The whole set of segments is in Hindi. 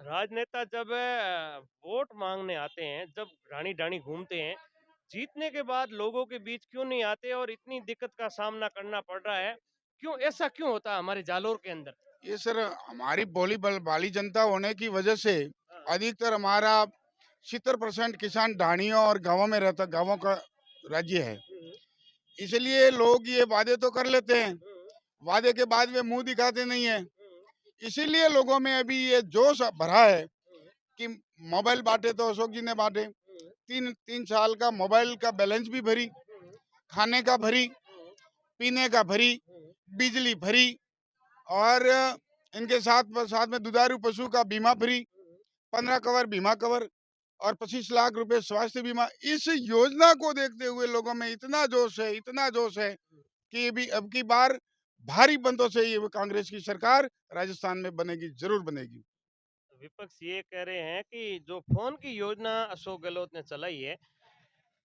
राजनेता जब वोट मांगने आते हैं, जब ढाणी-ढाणी घूमते हैं, जीतने के बाद लोगों के बीच क्यों नहीं आते और इतनी दिक्कत का सामना करना पड़ रहा है? क्यों ऐसा क्यों होता है हमारे जालोर के अंदर? ये सर हमारी भोली बाली जनता होने की वजह से हाँ। अधिकतर हमारा 70% किसान ढाणियों और गांवों में रहता, गांवों का राज्य है। हुँ, इसलिए लोग ये वादे तो कर लेते हैं, हुँ, वादे के बाद वे मुंह दिखाते नहीं है। हुँ, इसीलिए लोगों में अभी ये जोश भरा है हुँ, कि मोबाइल बांटे तो अशोक जी ने बांटे। हुँ, तीन तीन साल का मोबाइल का बैलेंस भी भरी, हुँ, खाने का भरी, हुँ, पीने का भरी, हुँ, बिजली भरी, और इनके साथ साथ में दुधारू पशु का बीमा फ्री, 15 कवर बीमा कवर, और 25 लाख रुपए स्वास्थ्य बीमा। इस योजना को देखते हुए लोगों में इतना जोश है, इतना जोश है हुँ। कि ये भी अब की बार भारी बंदों से ये कांग्रेस की सरकार राजस्थान में बनेगी, जरूर बनेगी। विपक्ष ये कह रहे हैं कि जो फ़ोन की योजना अशोक गहलोत ने चलाई है,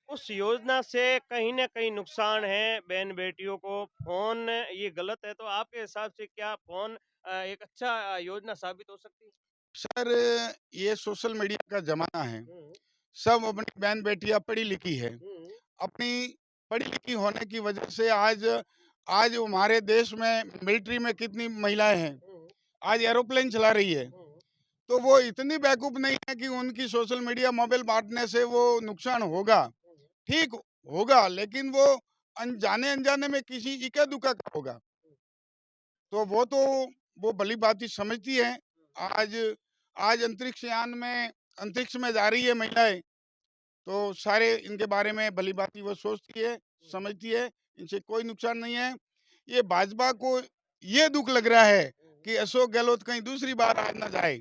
उस योजना से कहीं न कहीं नुकसान है बहन-बेटियों को। फ़ोन ये गलत है, तो आपके हिसाब से क्या फ़ोन एक अच्छा योजना साबित हो सकती है? सर, ये सोशल मीडिया का जमाना है। हुँ, सब अपनी बहन बेटियां पढ़ी लिखी है। हुँ, अपनी पढ़ी लिखी होने की वजह से आज आज हमारे देश में मिलिट्री में कितनी महिलाएं हैं, हुँ, आज एरोप्लेन चला रही है। हुँ, तो वो इतनी बेवकूफ नहीं है कि उनकी सोशल मीडिया मोबाइल बांटने से वो नुकसान होगा। हुँ, ठीक होगा, लेकिन वो अनजाने अनजाने में किसी इक्का दुक्का का होगा। तो वो भली भांति समझती है। आज आज अंतरिक्ष में जा रही है महिलाएं, तो सारे इनके बारे में भली भांति वो सोचती है, हुँ, समझती है। इनसे कोई नुकसान नहीं है। ये भाजपा को ये दुख लग रहा है हुँ, कि अशोक गहलोत कहीं दूसरी बार आ ना जाए,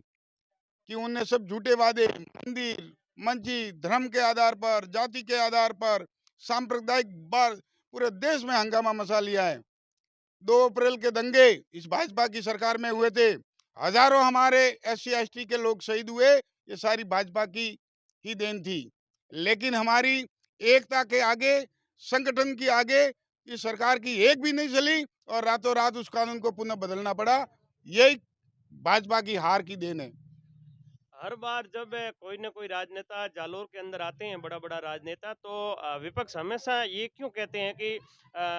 कि उनने सब झूठे वादे, मंदिर, मस्जिद, धर्म के आधार पर, जाति के आधार पर, सांप्रदायिक बार पूरे देश में हंगामा मचा लिया है। 2 अप्रैल के दंगे इस भाजपा की सरकार में हुए थे। हजारों हमारे SC ST के लोग शहीद हुए, ये सारी भाजपा की ही देन थी। लेकिन हमारी एकता के आगे, संगठन की आगे इस सरकार की एक भी नहीं चली, और रातों रात उस कानून को पुनः बदलना पड़ा। यही भाजपा की हार की देन है। हर बार जब कोई न कोई राजनेता जालोर के अंदर आते हैं, बड़ा-बड़ा राजनेता, तो विपक्ष हमेशा ये क्यों कहते हैं कि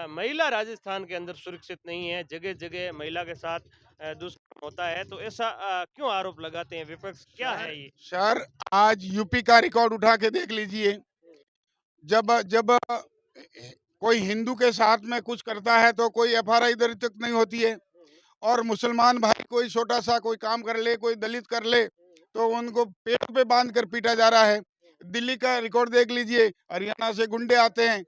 महिला राजस्थान के अंदर सुरक्षित नहीं है, जगह-जगह महिला के साथ दुष्कर्म होता है, तो ऐसा क्यों आरोप लगाते हैं विपक्ष? क्या सर है ये? सर आज यूपी का रिकॉर्ड उठा के देख लीजिए। हुँ, जब जब कोई हिंदू के साथ में कुछ करता है तो कोई FRI इधर तक नहीं होती है, हुँ, और मुसलमान भाई कोई छोटा सा कोई काम कर ले, कोई दलित कर ले, हुँ, तो उनको पेड़ पे बांध कर पीटा जा रहा है। दिल्ली का रिकॉर्ड देख लीजिए, हरियाणा से गुंडे आते हैं।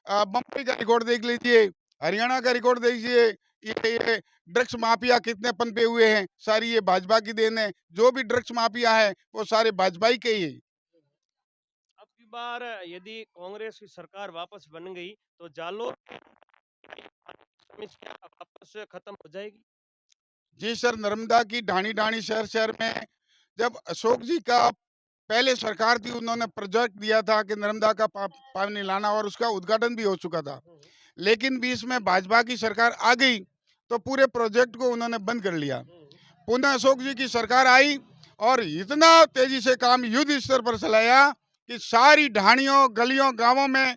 बम्बई का रिकॉर्ड देख लीजिए, हरियाणा का रिकॉर्ड देखिए। ये ड्रग्स माफिया कितने पनपे हुए हैं, सारी ये भाजपा की देन है। जो भी ड्रग्स माफिया है वो सारे भाजपा ही के ही है। हुँ। अब की बार यदि कांग्रेस की सरकार वापस बन गई, तो जालोर की समस्या वापस खत्म हो जाएगी? जी सर, नर्मदा की ढाणी ढाणी शहर शहर में जब अशोक जी का पहले सरकार थी, उन्होंने प्रोजेक्ट दिया था कि नर्मदा का पानी लाना, और उसका उद्घाटन भी हो चुका था। हुँ, लेकिन बीच में भाजपा की सरकार आ गई, तो पूरे प्रोजेक्ट को उन्होंने बंद कर लिया। हुँ, पुनः अशोक जी की सरकार आई, और इतना तेजी से काम युद्ध स्तर पर चलाया कि सारी ढाणियों, गलियों, गांवों में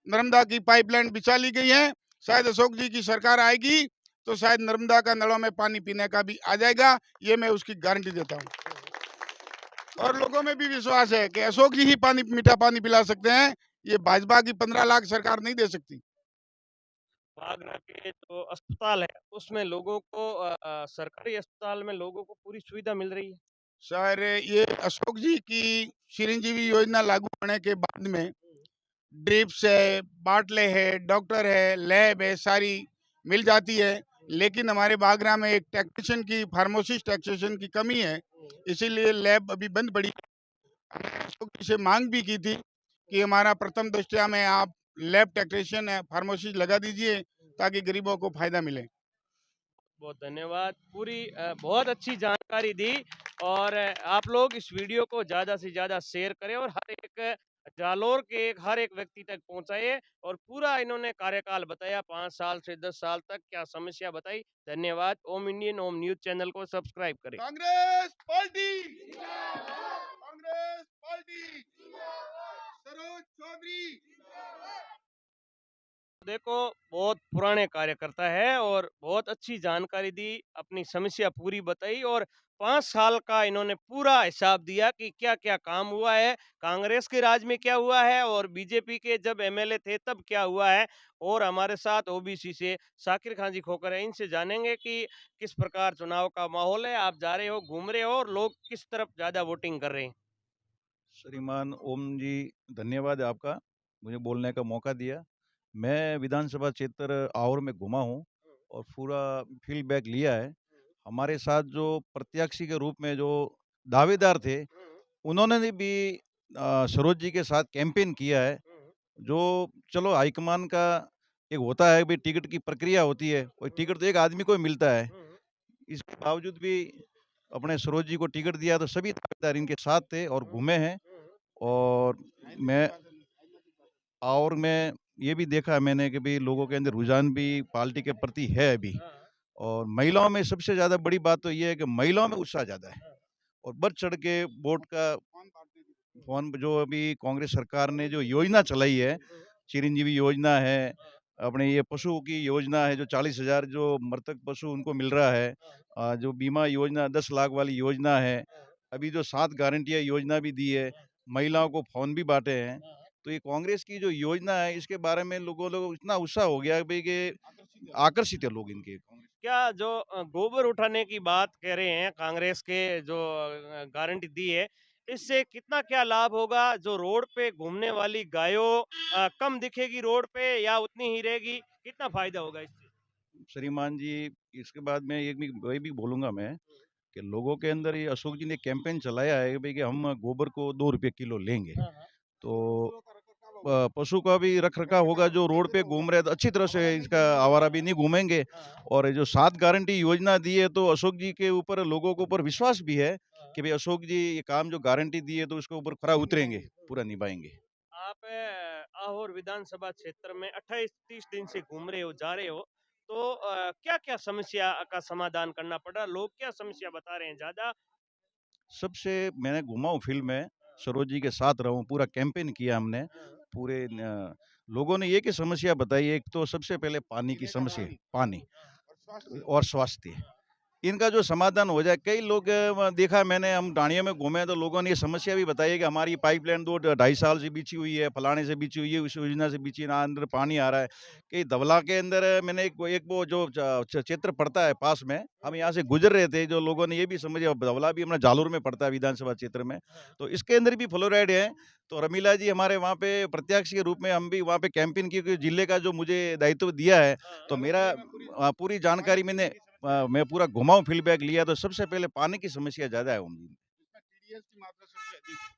नर्मदा की पाइपलाइन बिछा ली गई है। शायद अशोक जी की सरकार आएगी तो शायद नर्मदा का नलों में पानी पीने का भी आ जाएगा। ये मैं उसकी गारंटी देता हूँ। हुँ। और लोगों में भी विश्वास है कि अशोक जी ही पानी, मीठा पानी पिला सकते हैं। ये भाजपा की 15 लाख सरकार नहीं दे सकती। आगरा के जो अस्पताल है, उसमें लोगों को सरकारी अस्पताल में लोगों को पूरी सुविधा मिल रही है। सर, ये अशोक जी की चिरंजीवी योजना लागू होने के बाद में हुँ, ड्रिप्स है, बाटले है, डॉक्टर है, लैब है, सारी मिल जाती है। हुँ, लेकिन हमारे बागरा में एक टेक्नीशियन की, फार्मासिस्ट टेक्नीशियन की कमी है, हुँ, इसीलिए लैब अभी बंद पड़ी है। हमने अशोक जी से मांग भी की थी कि हमारा प्रथम दृष्टया में आप लैब टेक्नीशियन है, फार्मासिस्ट लगा दीजिए, हुँ। ताकि गरीबों को फायदा मिले। बहुत धन्यवाद। पूरी बहुत अच्छी जानकारी दी और आप लोग इस वीडियो को ज़्यादा से ज़्यादा शेयर करें और हर एक जालोर के हर एक व्यक्ति तक पहुँचाइए और पूरा इन्होंने कार्यकाल बताया 5 साल से 10 साल तक क्या समस्या बताई। धन्यवाद। ओम इंडियन, ओम न्यूज़ चैनल को सब्सक्राइब करें। कांग्रेस पार्टी देखो, बहुत पुराने कार्यकर्ता है और बहुत अच्छी जानकारी दी, अपनी समस्या पूरी बताई और 5 साल का इन्होंने पूरा हिसाब दिया कि क्या-क्या काम हुआ है, कांग्रेस के राज में क्या हुआ है और बीजेपी के जब एमएलए थे तब क्या हुआ है। और हमारे साथ ओबीसी से शाकिर खान जी खोखर हैं, इनसे जानेंगे कि किस प्रकार चुनाव का माहौल है, आप जा रहे हो, घूम रहे हो और लोग किस तरफ ज़्यादा वोटिंग कर रहे हैं? श्रीमान ओम जी, धन्यवाद आपका, मुझे बोलने का मौका दिया। मैं विधानसभा क्षेत्र आवर में घुमा हूँ और पूरा फीडबैक लिया है। हमारे साथ जो प्रत्याशी के रूप में जो दावेदार थे, उन्होंने भी सरोज जी के साथ कैंपेन किया है। जो चलो हाईकमान का एक होता है भई टिकट की प्रक्रिया होती है, और टिकट तो एक आदमी को ही मिलता है। इसके बावजूद भी अपने सरोज जी को टिकट दिया तो सभी दावेदार इनके साथ थे और घूमे हैं। और मैं मैं ये भी देखा है मैंने कि भई लोगों के अंदर रुझान भी पार्टी के प्रति है अभी। और महिलाओं में सबसे ज़्यादा बड़ी बात तो ये है कि महिलाओं में उत्साह ज़्यादा है और बढ़-चढ़ के वोट का फ़ॉर्म जो अभी कांग्रेस सरकार ने जो योजना चलाई है, चिरंजीवी योजना है, अपने ये पशु की योजना है, जो 40,000 जो मृतक पशु उनको मिल रहा है। जो बीमा योजना 10 लाख वाली योजना है, अभी जो 7 गारंटियाँ योजना भी दी है, महिलाओं को फ़ोन भी बाँटे हैं। तो ये कांग्रेस की जो योजना है, इसके बारे में लोगों इतना उत्साह हो गया है भई कि आकर्षित है लोग इनके। क्या जो गोबर उठाने की बात कह रहे हैं कांग्रेस के जो गारंटी दी है, इससे कितना क्या लाभ होगा? जो रोड पे घूमने वाली गायों कम दिखेगी रोड पे या उतनी ही रहेगी? कितना फ़ायदा होगा इससे? श्रीमान जी, इसके बाद में एक भी वही भी बोलूँगा मैं कि लोगों के अंदर ये अशोक जी ने कैंपेन चलाया है भई कि हम गोबर को ₹2 किलो लेंगे। हाँ, हाँ। तो पशु का भी रख-रखाव होगा, जो रोड पे घूम रहे हैं तो अच्छी तरह से इसका आवारा भी नहीं घूमेंगे। हाँ, और ये जो 7 गारंटी योजना दी है तो अशोक जी के ऊपर लोगों के ऊपर विश्वास भी है हाँ। कि भई अशोक जी ये काम जो गारंटी दी है तो उसके ऊपर खरा उतरेंगे, पूरा निभाएँगे। आप आहोर विधानसभा क्षेत्र में 28-30 दिन से घूम रहे हो, जा रहे हो, तो क्या-क्या समस्या का समाधान करना पड़ रहा है? लोग क्या समस्या बता रहे हैं ज़्यादा? सबसे मैंने घूमा हूँ फ़ील्ड में, सरोज जी के साथ रहा हूँ, पूरा कैंपेन किया हमने। हाँ, पूरे न लोगों ने एक ही समस्या बताई है, एक तो सबसे पहले पानी की समस्या, पानी और स्वास्थ्य। इनका जो समाधान हो जाए, कई लोग देखा मैंने, हम डाणिया में घूमे तो लोगों ने ये समस्या भी बताई है कि हमारी पाइपलाइन 2 ढाई साल से बिछी हुई है, फलाने से बिछी हुई है, उस योजना से बिछी ना अंदर पानी आ रहा है। कई धवला के अंदर मैंने एक वो जो क्षेत्र पड़ता है पास में, हम यहाँ से गुजर रहे थे, जो लोगों ने ये भी समझा, धवला भी हमारा जालोर में पड़ता है विधानसभा क्षेत्र में, तो इसके अंदर भी फ्लोराइड है। तो रमीला जी हमारे वहाँ पे प्रत्याशी के रूप में हम भी वहाँ पे कैंपेन किए, क्योंकि जिले का जो मुझे दायित्व दिया है, तो मेरा पूरी जानकारी मैं पूरा घुमा हूँ, फीडबैक लिया, तो सबसे पहले पानी की समस्या ज़्यादा है उनकी। टीडीएस की मात्रा सबसे अधिक है।